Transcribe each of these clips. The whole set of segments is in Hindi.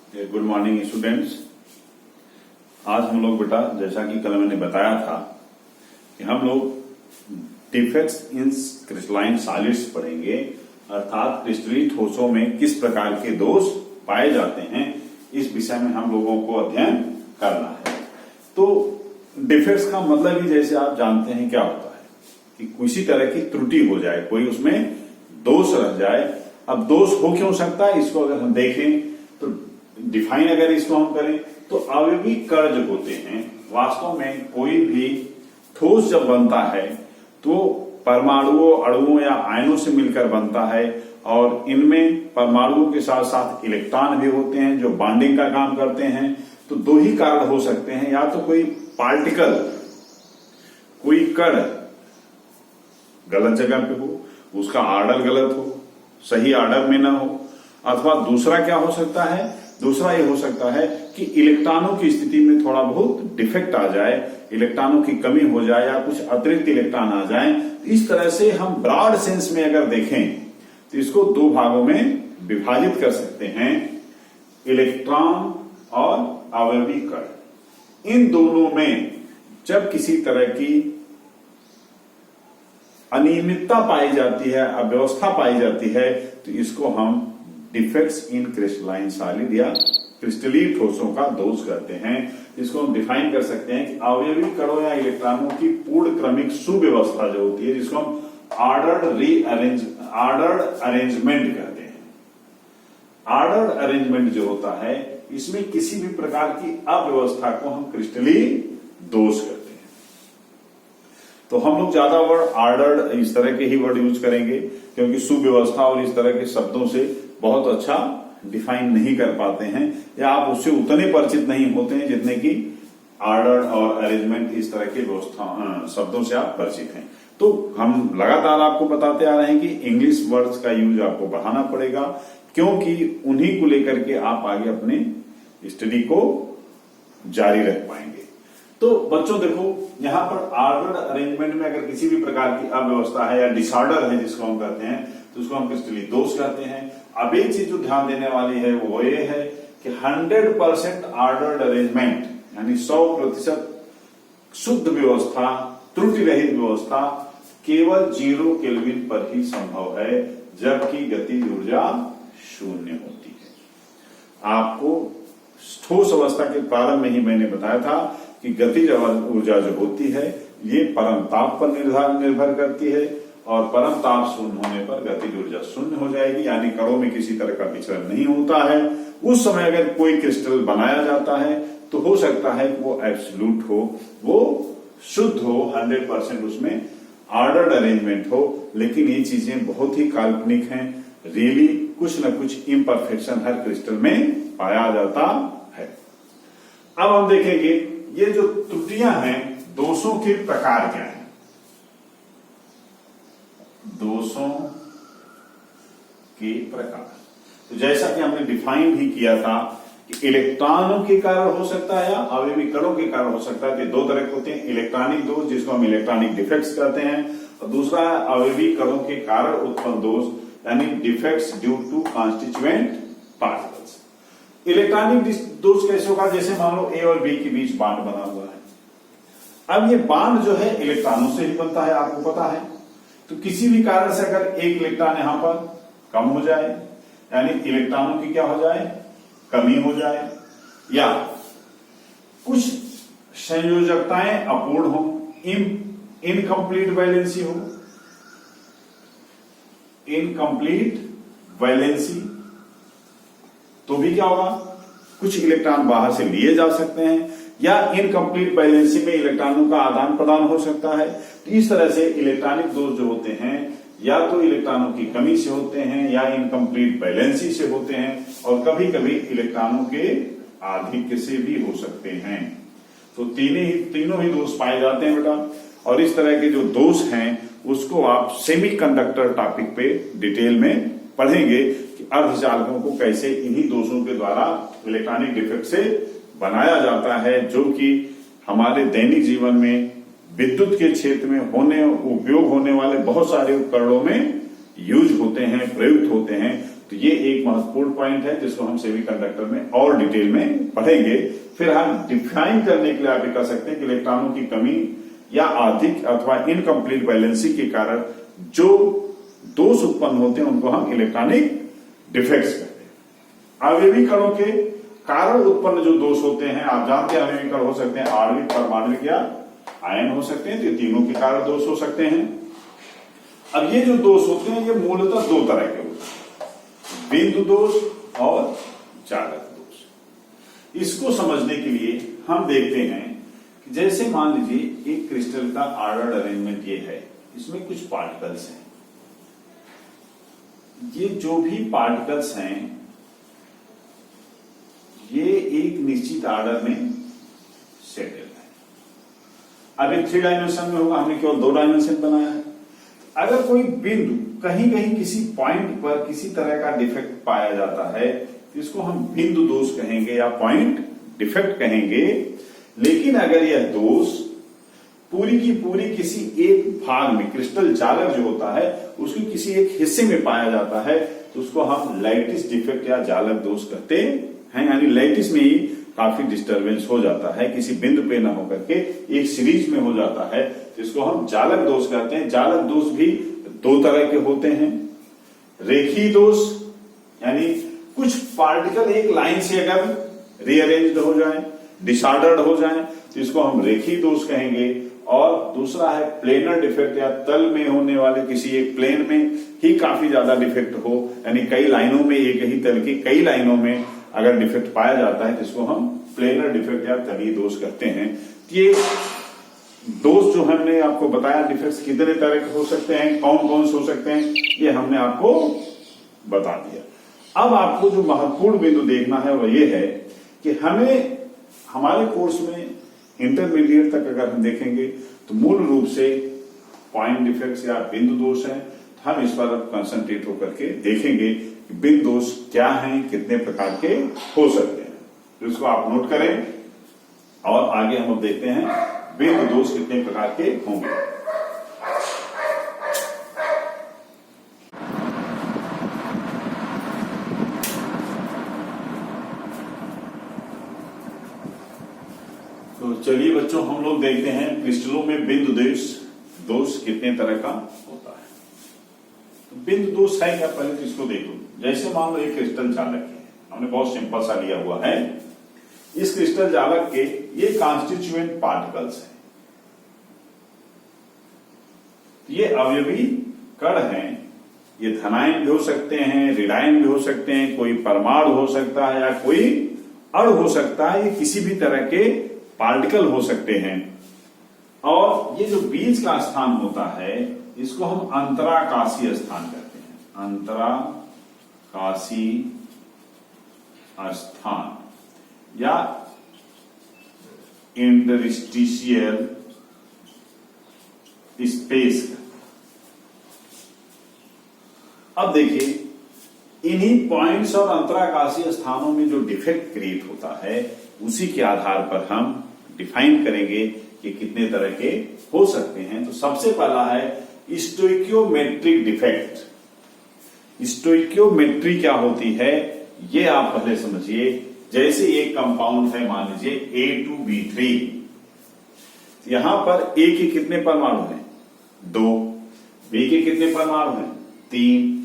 Good morning students. आज हम लोग बेटा जैसा कि कल मैंने बताया था कि हम लोग डिफेक्ट्स इन क्रिस्टलाइन सॉलिड्स पढ़ेंगे, अर्थात क्रिस्टलीय ठोसों में किस प्रकार के दोष पाए जाते हैं, इस विषय में हम लोगों को अध्ययन करना है। तो डिफेक्ट्स का मतलब ही जैसे आप जानते हैं क्या होता है कि किसी तरह की त्रुटि हो जाए, कोई उसमें दोष रह जाए। अब दोष हो क्यों सकता है, इसको अगर हम देखें तो डिफाइन अगर इसको हम करें तो अवयवी कण जो होते हैं, वास्तव में कोई भी ठोस जब बनता है तो परमाणुओं, अणुओं या आयनों से मिलकर बनता है और इनमें परमाणुओं के साथ साथ इलेक्ट्रॉन भी होते हैं जो बॉन्डिंग का काम करते हैं। तो दो ही कारण हो सकते हैं, या तो कोई पार्टिकल, कोई कण गलत जगह पे हो, उसका ऑर्डर गलत हो, सही ऑर्डर में ना हो, अथवा दूसरा क्या हो सकता है, दूसरा ये हो सकता है कि इलेक्ट्रॉनों की स्थिति में थोड़ा बहुत डिफेक्ट आ जाए, इलेक्ट्रॉनों की कमी हो जाए या कुछ अतिरिक्त इलेक्ट्रॉन आ जाए। इस तरह से हम ब्रॉड सेंस में अगर देखें तो इसको दो भागों में विभाजित कर सकते हैं, इलेक्ट्रॉन और अवयवी कण। इन दोनों में जब किसी तरह की अनियमितता पाई जाती है, अव्यवस्था पाई जाती है, तो इसको हम डिफेक्ट्स इन क्रिस्टलाइन सॉलिड या क्रिस्टलीय ठोसों का दोष करते हैं। इसको हम डिफाइन कर सकते हैं कि अवयवी कणों या इलेक्ट्रॉनों की पूर्ण क्रमिक सुव्यवस्था जो होती है, जिसको हम ऑर्डर्ड अरेंजमेंट कहते हैं। ऑर्डर्ड अरेंजमेंट जो होता है, इसमें किसी भी प्रकार की अव्यवस्था को हम क्रिस्टलीय दोष करते हैं। तो हम लोग ज्यादा वर्ड ऑर्डर्ड, इस तरह के ही वर्ड यूज करेंगे, क्योंकि सुव्यवस्था और इस तरह के शब्दों से बहुत अच्छा डिफाइन नहीं कर पाते हैं, या आप उससे उतने परिचित नहीं होते हैं जितने कि ऑर्डर और अरेंजमेंट इस तरह के व्यवस्था शब्दों से आप परिचित हैं। तो हम लगातार आपको बताते आ रहे हैं कि इंग्लिश वर्ड्स का यूज आपको बढ़ाना पड़ेगा, क्योंकि उन्हीं को लेकर के आप आगे अपने स्टडी को जारी रख पाएंगे। तो बच्चों देखो, यहां पर ऑर्डर्ड अरेंजमेंट में अगर किसी भी प्रकार की अव्यवस्था है या डिसऑर्डर है जिसको हम कहते हैं, तो उसको हम क्रिस्टलीय दोष कहते हैं। अब एक चीज जो ध्यान देने वाली है वो ये है कि 100% ऑर्डर्ड अरेंजमेंट यानी 100% शुद्ध व्यवस्था, त्रुटि रहित व्यवस्था केवल 0 केल्विन पर ही संभव है, जबकि गतिज ऊर्जा शून्य होती है। आपको ठोस अवस्था के प्रारंभ में ही मैंने बताया था कि गतिज ऊर्जा जो होती है ये परम ताप पर निर्भर करती है, और परम ताप शून्य होने पर गतिज ऊर्जा शून्य हो जाएगी, यानी कणों में किसी तरह का विचलन नहीं होता है। उस समय अगर कोई क्रिस्टल बनाया जाता है तो हो सकता है कि वो एब्सोल्यूट हो, वो शुद्ध हो, 100% उसमें ऑर्डर्ड अरेंजमेंट हो, लेकिन ये चीजें बहुत ही काल्पनिक हैं। रियली कुछ न कुछ इम्परफेक्शन हर क्रिस्टल में पाया जाता है। अब हम देखेंगे ये जो त्रुटियां हैं, दोषों के प्रकार क्या है। दोषों के प्रकार, तो जैसा कि हमने डिफाइन भी किया था कि इलेक्ट्रॉनों के कारण हो सकता है या अवयवी कणों के कारण हो सकता है। तो दो तरह के होते हैं, इलेक्ट्रॉनिक दोष जिसको हम इलेक्ट्रॉनिक डिफेक्ट्स कहते हैं, और दूसरा है अवयवी कणों के कारण उत्पन्न दोष यानी defects due to constituent particles. Electronic दोष कैसे होगा, जैसे मान लो ए और बी के बीच बांड बना हुआ है। अब ये बांड जो है इलेक्ट्रॉनों से ही बनता है, आपको पता है। तो किसी भी कारण से अगर एक इलेक्ट्रॉन यहां पर कम हो जाए, यानी इलेक्ट्रॉनों की क्या हो जाए, कमी हो जाए, या कुछ संयोजकताएं अपूर्ण हो, इनकम्प्लीट वैलेंसी हो, इनकम्प्लीट वैलेंसी, तो भी क्या होगा, कुछ इलेक्ट्रॉन बाहर से लिए जा सकते हैं, या इनकम्प्लीट वैलेंसी में इलेक्ट्रॉनों का आदान प्रदान हो सकता है। तो इस तरह से इलेक्ट्रॉनिक दोष जो होते हैं या तो इलेक्ट्रॉनों की कमी से होते हैं या इनकम्प्लीट वैलेंसी से होते हैं, और कभी कभी इलेक्ट्रॉनों के आधिक्य से भी हो सकते हैं। तो तीनों ही दोष पाए जाते हैं बेटा, और इस तरह के जो दोष हैं उसको आप सेमीकंडक्टर टॉपिक पे डिटेल में पढ़ेंगे कि अर्धचालकों को कैसे इन्हीं दोषों के द्वारा इलेक्ट्रॉनिक डिफेक्ट से बनाया जाता है, जो कि हमारे दैनिक जीवन में विद्युत के क्षेत्र में उपयोग होने वाले बहुत सारे उपकरणों में यूज होते हैं, प्रयुक्त होते हैं। तो ये एक महत्वपूर्ण पॉइंट है जिसको हम सेमीकंडक्टर में और डिटेल में पढ़ेंगे। फिर हम डिफाइन करने के लिए आप ये कर सकते हैं कि इलेक्ट्रॉनों की कमी या अधिक अथवा इनकम्प्लीट बैलेंसिंग के कारण जो दोष उत्पन्न होते हैं उनको हम इलेक्ट्रॉनिक डिफेक्ट्स कहते हैं। अवयवी कणों के कारण उत्पन्न जो दोष होते हैं, आप जानते हैं अवयवी कण हो सकते हैं आणविक, परमाणुविक या आयन हो सकते हैं, तो ये तीनों के कारण दोष हो सकते हैं। अब ये जो दोष होते हैं ये मूलतः दो तरह के होते हैं, बिंदु दोष और चालक दोष। इसको समझने के लिए हम देखते हैं कि जैसे मान लीजिए एक क्रिस्टल का ऑर्डर्ड अरेंजमेंट ये है, इसमें कुछ पार्टिकल्स हैं। ये जो भी पार्टिकल्स हैं ये एक निश्चित ऑर्डर में सेटल है। अब ये 3 डायमेंशन में होगा, हमने केवल 2 डायमेंशन बनाया है। अगर कोई बिंदु कहीं कहीं किसी पॉइंट पर किसी तरह का डिफेक्ट पाया जाता है तो इसको हम बिंदु दोष कहेंगे या पॉइंट डिफेक्ट कहेंगे। लेकिन अगर यह दोष पूरी की पूरी किसी एक भाग में, क्रिस्टल जालक जो होता है उसके किसी एक हिस्से में पाया जाता है तो उसको हम लैटिस डिफेक्ट या जालक दोष कहते हैं। यानी लैटिस में ही काफी डिस्टरबेंस हो जाता है, किसी बिंदु पे न होकर के एक सीरीज में हो जाता है, जिसको हम जालक दोष कहते हैं। जालक दोष भी 2 तरह के होते हैं। रेखीय दोष यानी कुछ पार्टिकल एक लाइन से अगर रीअरेंज्ड हो जाए, डिसऑर्डर्ड हो जाए तो इसको हम रेखीय दोष कहेंगे। और दूसरा है प्लेनर डिफेक्ट या तल में होने वाले किसी एक प्लेन में ही काफी ज्यादा डिफेक्ट हो, यानी कई लाइनों में, एक ही तल की कई लाइनों में अगर डिफेक्ट पाया जाता है जिसको हम प्लेनर डिफेक्ट या तलीय दोष कहते हैं। ये दोष जो हमने आपको बताया, डिफेक्ट्स कितने तरह के हो सकते हैं, कौन कौन से हो सकते हैं, ये हमने आपको बता दिया। अब आपको जो महत्वपूर्ण बिंदु देखना है वह ये है कि हमें हमारे कोर्स में इंटरमीडिएट तक अगर हम देखेंगे तो मूल रूप से पॉइंट डिफेक्ट्स या बिंदु दोष है। हम इस पर कंसंट्रेट होकर के देखेंगे कि बिंदु दोष क्या हैं, कितने प्रकार के हो सकते हैं, तो इसको आप नोट करें। और आगे हम अब देखते हैं बिंदु दोष कितने प्रकार के होंगे। तो चलिए बच्चों, हम लोग देखते हैं क्रिस्टलों में बिंदु दोष कितने तरह का होता है। तो बिंदु दोष है क्या, पहले तो इसको देखो। जैसे मान लो एक क्रिस्टल जालक है, हमने बहुत सिंपल सा लिया हुआ है। इस क्रिस्टल जालक के ये कॉन्स्टिट्यूएंट पार्टिकल्स हैं, ये अवयवी कण हैं। ये धनायन भी हो सकते हैं, ऋणायन भी हो सकते हैं, कोई परमाणु हो सकता है या कोई अणु हो सकता है। ये किसी भी तरह के पार्टिकल हो सकते हैं। और ये जो बीच का स्थान होता है इसको हम अंतराकाशीय स्थान कहते हैं। अंतराकाशीय स्थान या इंटरस्टिशियल स्पेस। अब देखिए, इन्हीं पॉइंट्स और अंतराकाशीय स्थानों में जो डिफेक्ट क्रिएट होता है उसी के आधार पर हम डिफाइन करेंगे कि कितने तरह के हो सकते हैं। तो सबसे पहला है स्टोइकियोमेट्रिक डिफेक्ट। स्टोइकियोमेट्री क्या होती है ये आप पहले समझिए। जैसे एक कंपाउंड है, मान लीजिए A2B3, यहां पर A के कितने परमाणु हैं? 2। B के कितने परमाणु हैं? 3।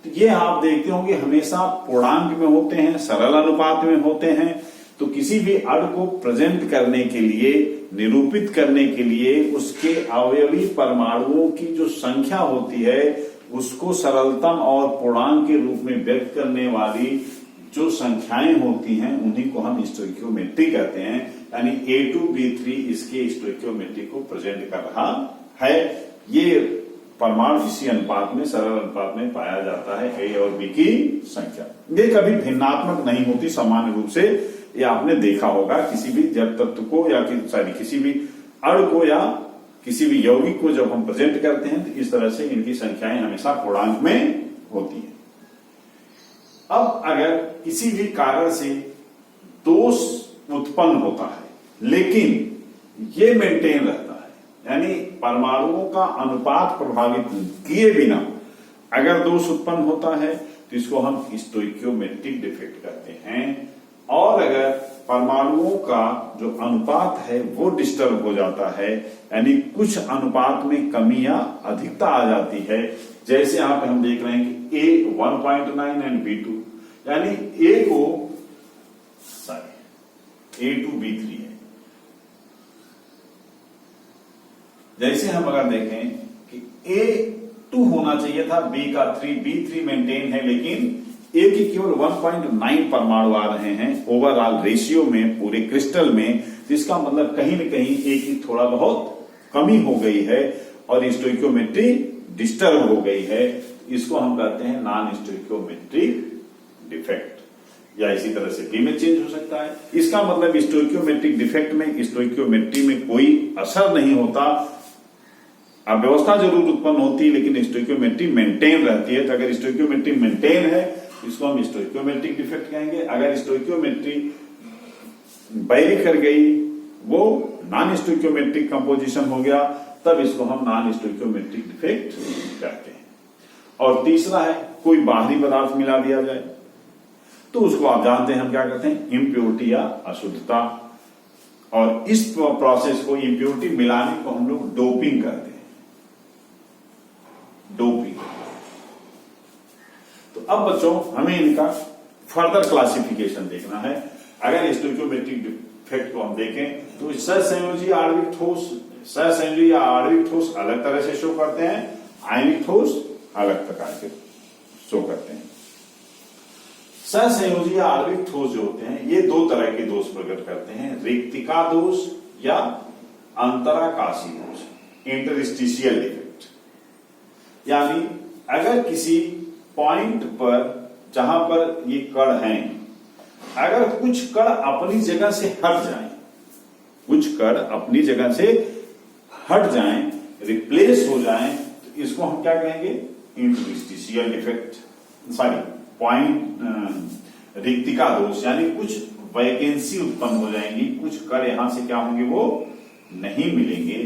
तो ये आप देखते होंगे हमेशा पूर्णांक में होते हैं, सरल अनुपात में होते हैं। तो किसी भी अणु को प्रेजेंट करने के लिए, निरूपित करने के लिए उसके अवयवी परमाणुओं की जो संख्या होती है उसको सरलतम और पूर्णांक के रूप में व्यक्त करने वाली जो संख्याएं होती हैं उन्हीं को हम स्टोइकियोमेट्री कहते हैं। यानी A2B3 इसके स्टोइकियोमेट्री को प्रेजेंट कर रहा है। ये परमाणु इसी अनुपात में, सरल अनुपात में पाया जाता है, A और B की संख्या। ये कभी भिन्नात्मक नहीं होती सामान्य रूप से। ये आपने देखा होगा किसी भी जड़ तत्व को या किसी भी अणु को या किसी भी यौगिक को जब हम प्रेजेंट करते हैं तो इस तरह से इनकी संख्याएं हमेशा पूर्णांक में होती है। अब अगर किसी भी कारण से दोष उत्पन्न होता है लेकिन ये मेंटेन रहता है, यानी परमाणुओं का अनुपात प्रभावित किए बिना अगर दोष उत्पन्न होता है तो इसको हम स्टोइकियोमेट्रिक डिफेक्ट कहते हैं। और अगर परमाणुओं का जो अनुपात है वो डिस्टर्ब हो जाता है, यानी कुछ अनुपात में कमी या अधिकता आ जाती है, जैसे यहां पे हम देख रहे हैं कि A 1.9 एंड B2, यानी A को A2 B3 है। जैसे हम अगर देखें कि A2 होना चाहिए था, B का 3, B3 मेंटेन है, लेकिन A की केवल 1.9 परमाणु आ रहे हैं ओवरऑल रेशियो में पूरे क्रिस्टल में, तो इसका मतलब कहीं न कहीं A की थोड़ा बहुत कमी हो गई है और स्टोइकियोमेट्री डिस्टर्ब हो गई है। इसको हम कहते हैं नॉन स्टोइकियोमेट्रिक डिफेक्ट, या इसी तरह से B में चेंज हो सकता है। इसका मतलब स्टोइकियोमेट्रिक डिफेक्ट में स्टोइकियोमेट्री में कोई असर नहीं होता, अव्यवस्था जरूर उत्पन्न होती है लेकिन स्टोइकियोमेट्री मेंटेन रहती है। तो अगर स्टोइकियोमेट्री मेंटेन है इसको हम स्टोइकियोमेट्रिक डिफेक्ट कहेंगे। अगर स्टोइकियोमेट्री बैरी कर गई, वो नॉन स्टोइकियोमेट्रिक कंपोजिशन हो गया, तब इसको हम नॉन स्टोइकियोमेट्रिक डिफेक्ट कहते हैं। और तीसरा है कोई बाहरी पदार्थ मिला दिया जाए, तो उसको आप जानते हैं हम क्या कहते हैं, इम्प्योरिटी या अशुद्धता। और इस प्रोसेस को, इम्प्योरिटी मिलाने को हम लोग डोपिंग कहते हैं, डोपिंग। तो अब बच्चों हमें इनका फर्दर क्लासिफिकेशन देखना है। अगर स्टोइकियोमेट्रिक डिफेक्ट को हम देखें तो सहसंयोजी आणविक ठोस, सहसंयोजी या आणविक ठोस अलग तरह से शो करते हैं, आयनिक ठोस अलग प्रकार के शो करते हैं। सहसंयोजी या आणविक ठोस जो होते हैं ये दो तरह के दोष प्रकट करते हैं, रिक्तिका दोष या अंतराकाशी दोष, इंटरस्टिशियल डिफेक्ट। यानी अगर किसी पॉइंट पर जहां पर ये कण हैं, अगर कुछ कण अपनी जगह से हट जाएं, कुछ कण अपनी जगह से हट जाएं, रिप्लेस हो जाएं, तो इसको हम क्या कहेंगे, इंटरस्टिशियल डिफेक्ट, सॉरी पॉइंट रिक्तिका दोष। यानी कुछ वैकेंसी उत्पन्न हो जाएंगी, कुछ कण यहां से क्या होंगे, वो नहीं मिलेंगे।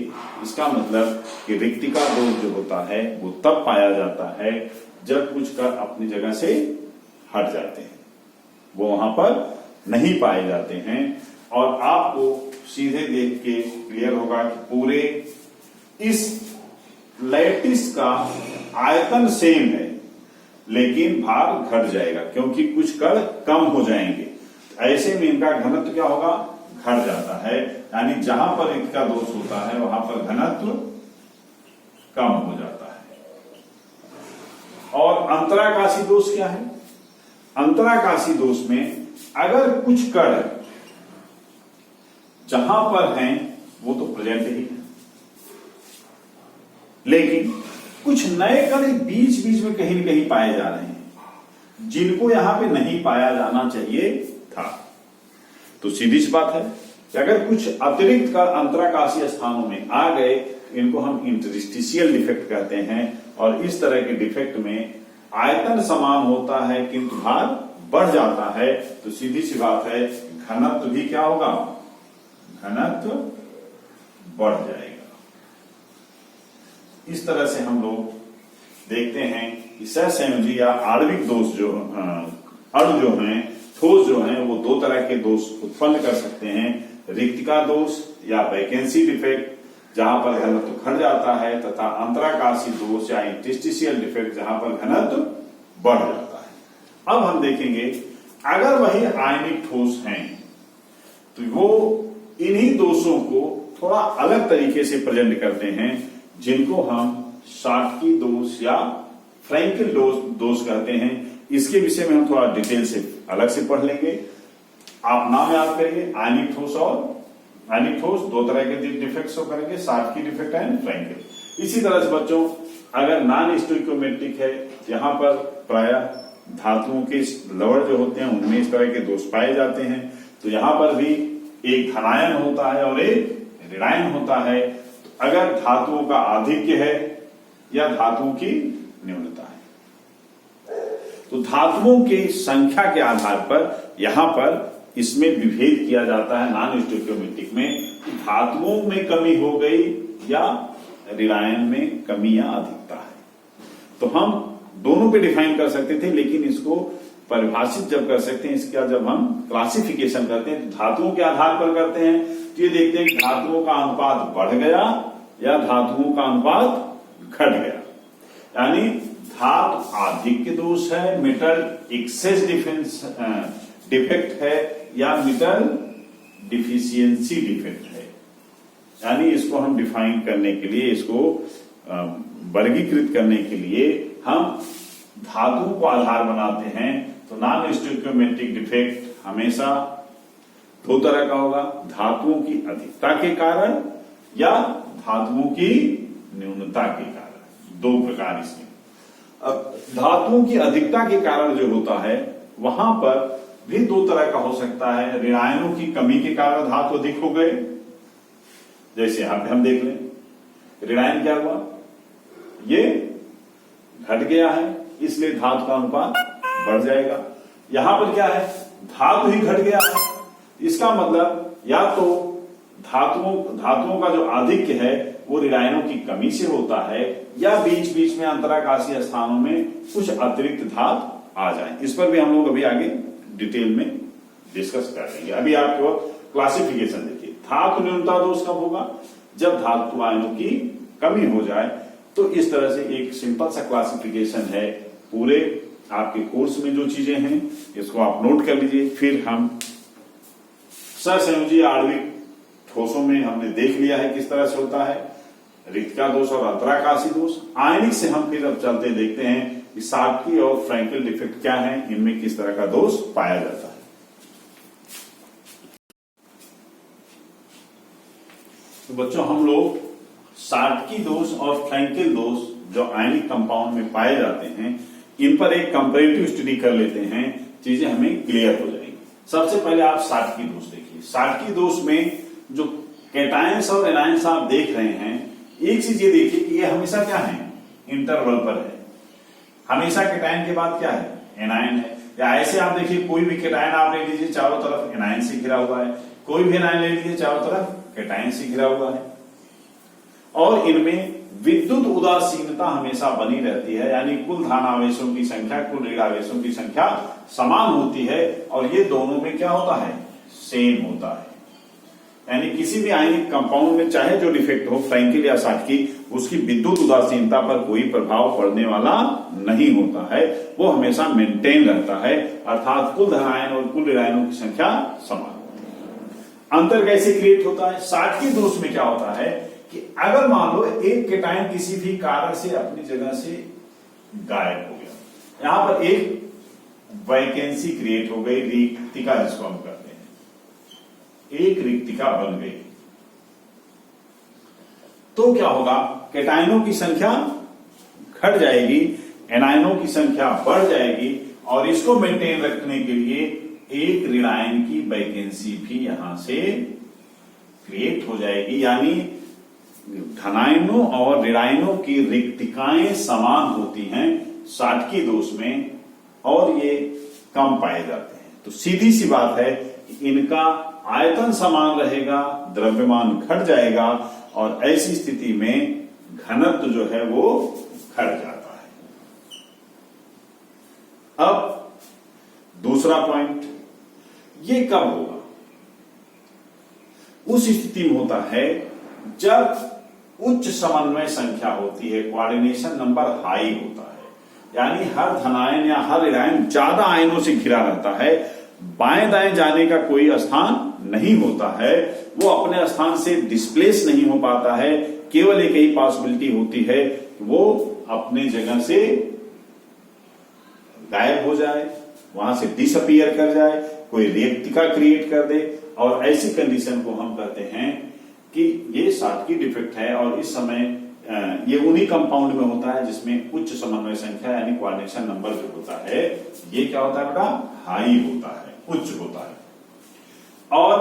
इसका मतलब कि रिक्तिका दोष जो होता है वो तब पाया जाता है जब कुछ कण अपनी जगह से हट जाते हैं, वो वहां पर नहीं पाए जाते हैं। और आपको सीधे देख के क्लियर होगा कि पूरे इस लैटिस का आयतन सेम है लेकिन भार घट जाएगा क्योंकि कुछ कण कम हो जाएंगे। ऐसे में इनका घनत्व क्या होगा, घट जाता है। यानी जहां पर इनका दोष होता है वहां पर घनत्व कम हो जाता है। और अंतराकाशी दोष क्या है, अंतराकाशी दोष में अगर कुछ कण जहां पर हैं वो तो प्रेजेंट ही है, लेकिन कुछ नए कण बीच बीच में कहीं न कहीं पाए जा रहे हैं जिनको यहां पे नहीं पाया जाना चाहिए था। तो सीधी सी बात है कि अगर कुछ अतिरिक्त कण अंतराकाशीय स्थानों में आ गए, इनको हम इंटरस्टिशियल डिफेक्ट कहते हैं। और इस तरह के डिफेक्ट में आयतन समान होता है किंतु भार बढ़ जाता है। तो सीधी सी बात है घनत्व भी क्या होगा, घनत्व बढ़ जाएगा। इस तरह से हम लोग देखते हैं कि सहसंयोजी या आणविक दोष जो अणु जो हैं, ठोस जो हैं, वो दो तरह के दोष उत्पन्न कर सकते हैं, रिक्तिका दोष या वैकेंसी डिफेक्ट जहां पर घनत्व घट जाता है, तथा अंतराकाशी दोष या इंटरस्टिशियल डिफेक्ट जहां पर घनत्व बढ़ जाता है। अब हम देखेंगे अगर वही आयनिक ठोस हैं तो वो इन्हीं दोषों को थोड़ा अलग तरीके से प्रेजेंट करते हैं जिनको हम शॉटकी दोष या फ्रैंकेल दोष कहते हैं। इसके विषय में हम थोड़ा डिटेल से अलग से पढ़ लेंगे। आप नाम याद करिए, आयनिक ठोस और आयनिक ठोस दो तरह के डिफेक्ट्स करेंगे, शॉटकी डिफेक्ट एंड फ्रैंकेल। इसी तरह से बच्चों अगर नॉन स्टोइकियोमेट्रिक है, यहां पर प्रायः धातुओं के लवण जो होते हैं उनमें इस तरह के दोष पाए जाते हैं। तो यहां पर भी एक धनायन होता है और एक ऋणायन होता है। तो अगर धातुओं का आधिक्य है या धातुओं की न्यूनता है, तो धातुओं की संख्या के आधार पर यहां पर इसमें विभेद किया जाता है नॉन स्टोइकियोमेट्रिक में, धातुओं में कमी हो गई या ऋणायन में कमी या अधिकता है। तो हम दोनों पे डिफाइन कर सकते थे, लेकिन इसको परिभाषित जब कर सकते हैं, इसका जब हम क्लासिफिकेशन करते हैं तो धातुओं के आधार पर करते हैं। तो ये देखते हैं कि धातुओं का अनुपात बढ़ गया या धातुओं का अनुपात घट गया। यानी धातु आधिक्य दोष है, मेटल एक्सेस डिफेक्ट है, या मेटल डिफिशियंसी डिफेक्ट है। यानी इसको हम डिफाइन करने के लिए, इसको वर्गीकृत करने के लिए हम धातुओं को आधार बनाते हैं। तो नॉन स्टोइकियोमेट्रिक डिफेक्ट हमेशा दो तरह का होगा, धातुओं की अधिकता के कारण या धातुओं की न्यूनता के कारण, दो प्रकार इसमें। अब धातुओं की अधिकता के कारण जो होता है वहां पर भी दो तरह का हो सकता है। ऋणायनों की कमी के कारण धातु अधिक हो गए, जैसे यहां पे हम देख लें ऋणायन क्या हुआ, ये घट गया है, इसलिए धातु का अनुपात बढ़ जाएगा। यहां पर क्या है, धातु ही घट गया है, इसका मतलब या तो धातुओं का जो आधिक्य है वो ऋणायनों की कमी से होता है, या बीच बीच में अंतराकाशीय स्थानों में कुछ अतिरिक्त धातु आ जाए। इस पर भी हम लोग अभी आगे डिटेल में डिस्कस कर लेंगे। अभी आप केवल क्लासिफिकेशन देखिए। धातु न्यूनता दोष कब होगा, जब धातु आयनों की कमी हो जाए। तो इस तरह से एक सिंपल सा क्लासिफिकेशन है। पूरे आपके कोर्स में जो चीजें हैं इसको आप नोट कर लीजिए। फिर हम सहसंयोजी आणविक ठोसों में हमने देख लिया है किस तरह से होता है रिक्तिका दोष और अंतराकाशी दोष। आयनिक से हम फिर अब चलते देखते हैं कि साटकी और फ्रैंकल डिफेक्ट क्या है, इनमें किस तरह का दोष पाया जाता है। तो बच्चों हम लोग साटकी दोष और फ्रैंकल दोष जो आयनिक कंपाउंड में पाए जाते हैं, इन पर एक कंपैरेटिव स्टडी कर लेते हैं, चीजें हमें क्लियर हो जाएंगी। सबसे पहले आप साटकी दोष देखिए। साटकी दोष में जो कैटायंस और एनायंस आप देख रहे हैं, एक चीज ये देखिए कि ये हमेशा क्या है, इंटरवल पर है। हमेशा कैटायन के बाद क्या है, एनायन है। या ऐसे आप देखिए कोई भी कैटायन आप ले लीजिए, चारों तरफ एनायन से घिरा हुआ है, कोई भी एनायन ले लीजिए चारों तरफ कैटायन से घिरा हुआ है। और इनमें विद्युत उदासीनता हमेशा बनी रहती है, यानी कुल धनावेशों की संख्या कुल ऋणावेशों की संख्या समान होती है, और ये दोनों में क्या होता है, सेम होता है। यानी किसी भी आयनिक कंपाउंड में चाहे जो डिफेक्ट हो, फ्रैंकल या साटकी, उसकी विद्युत उदासीनता पर कोई प्रभाव पड़ने वाला नहीं होता है, वो हमेशा मेंटेन रहता है। अर्थात कुल धनायन और कुल ऋणायनों की संख्या समान होती है। अंतर कैसे क्रिएट होता है, साटकी दोष में क्या होता है कि अगर मान लो एक कैटायन किसी भी कारण से अपनी जगह से गायब हो गया, यहां पर एक वैकेंसी क्रिएट हो गई, रिक्तिका जिसको हम कहते हैं, एक रिक्तिका बन गई, तो क्या होगा, कैटायनों की संख्या घट जाएगी, एनायनों की संख्या बढ़ जाएगी, और इसको मेंटेन रखने के लिए एक ऋणायन की वैकेंसी भी यहां से क्रिएट हो जाएगी। यानी धनायनों और ऋणायनों की रिक्तिकाएं समान होती हैं साटकी दोष में, और ये कम पाए जाते हैं। तो सीधी सी बात है कि इनका आयतन समान रहेगा, द्रव्यमान घट जाएगा, और ऐसी स्थिति में घनत्व जो है वो घट जाता है। अब दूसरा पॉइंट, ये कब होगा, उस स्थिति में होता है जब उच्च समन्वय संख्या होती है, कोऑर्डिनेशन नंबर हाई होता है। यानी हर धनायन या हर ऋणायन ज्यादा आयनों से घिरा रहता है, बाएं दाएं जाने का कोई स्थान नहीं होता है, वो अपने स्थान से डिस्प्लेस नहीं हो पाता है। केवल एक ही पॉसिबिलिटी होती है, वो अपने जगह से गायब हो जाए, वहां से डिसअपीयर कर जाए, कोई रिक्तिका क्रिएट कर दे, और ऐसी कंडीशन को हम कहते हैं कि ये साटकी डिफेक्ट है। और इस समय ये उन्हीं कंपाउंड में होता है जिसमें उच्च समन्वय संख्या यानी कोऑर्डिनेशन नंबर जो होता है, ये क्या होता है बेटा, हाई होता है, उच्च होता है। और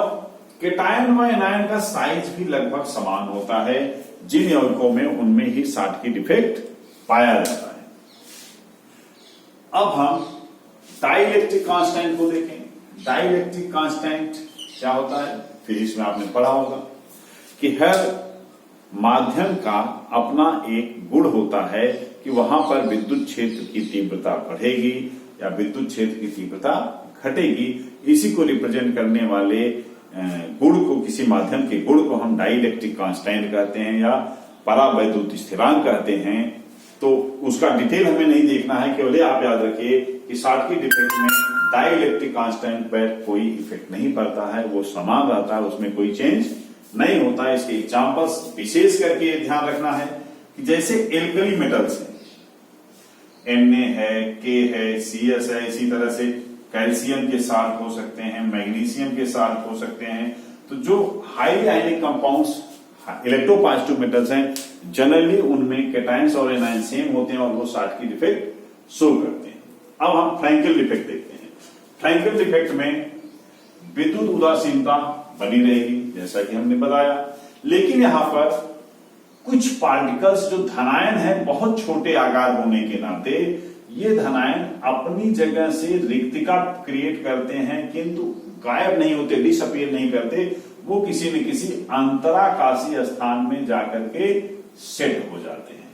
कैटायन व एनायन का साइज भी लगभग समान होता है। जिन यौगिकों में उनमें ही साटकी डिफेक्ट पाया जाता है। अब हम डाइलेक्ट्रिक कांस्टेंट को देखें। डाइलेक्ट्रिक कांस्टेंट क्या होता है, फिजिक्स में आपने पढ़ा होगा कि हर माध्यम का अपना एक गुण होता है कि वहां पर विद्युत क्षेत्र की तीव्रता बढ़ेगी या विद्युत क्षेत्र की तीव्रता घटेगी। इसी को रिप्रेजेंट करने वाले गुण को, किसी माध्यम के गुण को हम डाइलेक्ट्रिक कांस्टेंट कहते हैं या परावैद्युत स्थिरांक कहते हैं। तो उसका डिटेल हमें नहीं देखना है, केवल आप याद रखिए कि शॉटकी डिफेक्ट में डाइलेक्ट्रिक कांस्टेंट पर कोई इफेक्ट नहीं पड़ता है, वो समान रहता है, उसमें कोई चेंज नहीं होता है। इसके एग्जांपल्स विशेष करके ध्यान रखना है कि जैसे एल्कली मेटल्स है, Na है, K है, CS है, इसी तरह से कैल्शियम के साथ हो सकते हैं, मैग्नीशियम के साथ हो सकते हैं। तो जो highly ionic compounds electropositive metals हैं, जनरली उनमें कैटायंस और एनायन सेम होते हैं और वो शॉटकी डिफेक्ट शो करते हैं। अब हम फ्रैंकल डिफेक्ट देखते हैं। फ्रैंकल डिफेक्ट में विद्युत उदासीनता बनी रहेगी जैसा कि हमने बताया, लेकिन यहां पर कुछ पार्टिकल्स जो धनायन है बहुत छोटे आकार होने के नाते ये धनायन अपनी जगह से रिक्तिका क्रिएट करते हैं, किंतु गायब नहीं होते, डिसअपीयर नहीं करते, वो किसी न किसी अंतराकाशीय स्थान में जाकर के सेट हो जाते हैं।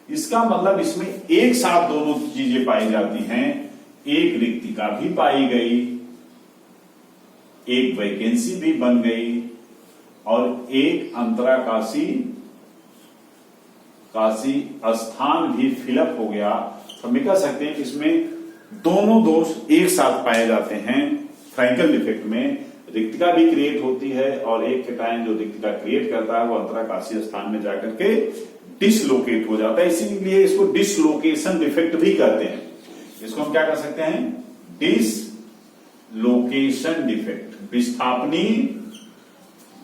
इसका मतलब इसमें एक साथ दोनों चीजें पाई जाती हैं, एक रिक्तिका भी पाई गई, एक वैकेंसी भी बन गई और एक अंतराकाशी स्थान भी फिलअप हो गया। तो हम कह सकते हैं कि इसमें दोनों दोष एक साथ पाए जाते हैं। फ्रैंकल डिफेक्ट में रिक्तिका भी क्रिएट होती है और एक कैटायन जो रिक्तिका क्रिएट करता है वो अंतराकाशीय स्थान में जाकर के डिसलोकेट हो जाता है, इसीलिए इसको डिसलोकेशन डिफेक्ट भी कहते हैं। इसको हम क्या कर सकते हैं, डिसलोकेशन डिफेक्ट, विस्थापनी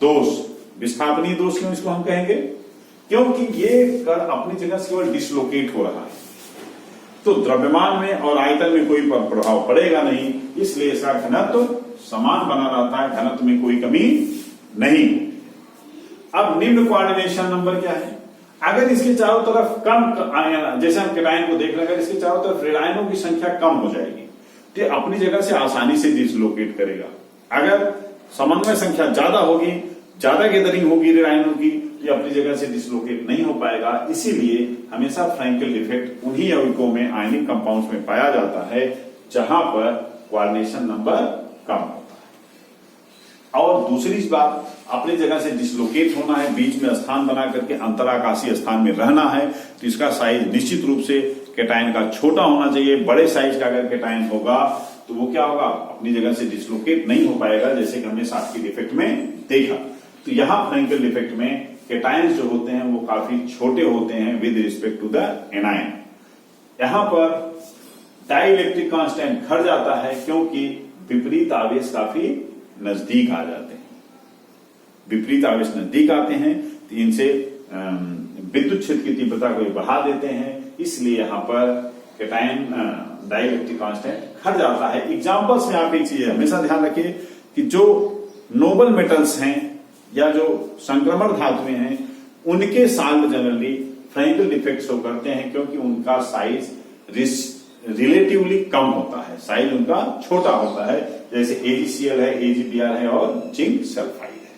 दोष। विस्थापनी दोष क्यों इसको हम कहेंगे, क्योंकि ये कण अपनी जगह से केवल डिसलोकेट हो रहा है, तो द्रव्यमान में और आयतन में कोई प्रभाव पड़ेगा नहीं, इसलिए इसका घनत्व समान बना रहता है, घनत्व में कोई कमी नहीं। अब निम्न कोऑर्डिनेशन नंबर क्या है, अगर इसके चारों तरफ कम, जैसे हम कैटायन को देख रहे हैं, अगर इसके चारों तरफ रेडायनों की संख्या कम हो जाएगी तो अपनी जगह से आसानी से डिसलोकेट करेगा। अगर समन्वय संख्या ज्यादा होगी, ज्यादा गैदरिंग होगी रेडायनों की, ये अपनी जगह से डिसलोकेट नहीं हो पाएगा। इसीलिए हमेशा फ्रैंकल डिफेक्ट उन्हीं यौगिकों में, आयनिक कंपाउंड्स में पाया जाता है जहां पर कोऑर्डिनेशन नंबर कम होता है। और दूसरी बात, अपनी जगह से डिसलोकेट होना है, बीच में स्थान बना करके अंतराकाशीय स्थान में रहना है, तो इसका साइज निश्चित रूप से कैटायन का छोटा होना चाहिए। बड़े साइज का अगर कैटायन होगा तो वो क्या होगा, अपनी जगह से डिसलोकेट नहीं हो पाएगा, जैसे कि हमने शॉटकी डिफेक्ट में देखा। तो यहां फ्रैंकल डिफेक्ट में कैटायंस जो होते हैं वो काफी छोटे होते हैं with respect to the anion. यहां पर डाइलेक्ट्रिक कांस्टेंट घट जाता है क्योंकि विपरीत आवेश काफी नजदीक आ जाते हैं। विपरीत आवेश नजदीक आते हैं तो इनसे विद्युत क्षेत्र की तीव्रता को बढ़ा देते हैं, इसलिए यहां पर कैटायन डाइलेक्ट्रिक कांस्टेंट घट जाता है। एग्जांपल्स में आप एक चीज हमेशा ध्यान रखिए कि जो नोबल मेटल्स हैं या जो संक्रमण धातुएं हैं उनके salt generally Frenkel defect show करते हैं, क्योंकि उनका साइज रिलेटिवली कम होता है, साइज उनका छोटा होता है, जैसे AgCl है, AgBr है और जिंक सल्फाइड है।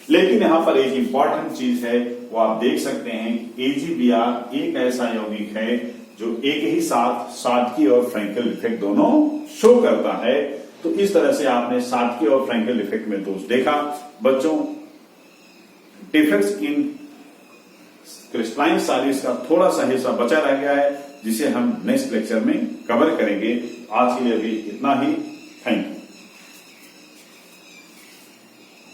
लेकिन यहां पर एक इंपॉर्टेंट चीज है, वो आप देख सकते हैं, AgBr एक ऐसा यौगिक है जो एक ही साथ शॉटकी और फ्रैंकल डिफेक्ट दोनों शो करता है। तो इस तरह से आपने शॉटकी और फ्रैंकल डिफेक्ट में दोष देखा। बच्चों, डिफेक्ट्स इन क्रिस्टलाइन सॉलिड्स का थोड़ा सा हिस्सा बचा रह गया है, जिसे हम नेक्स्ट लेक्चर में कवर करेंगे। आज के लिए अभी इतना ही। Thank you.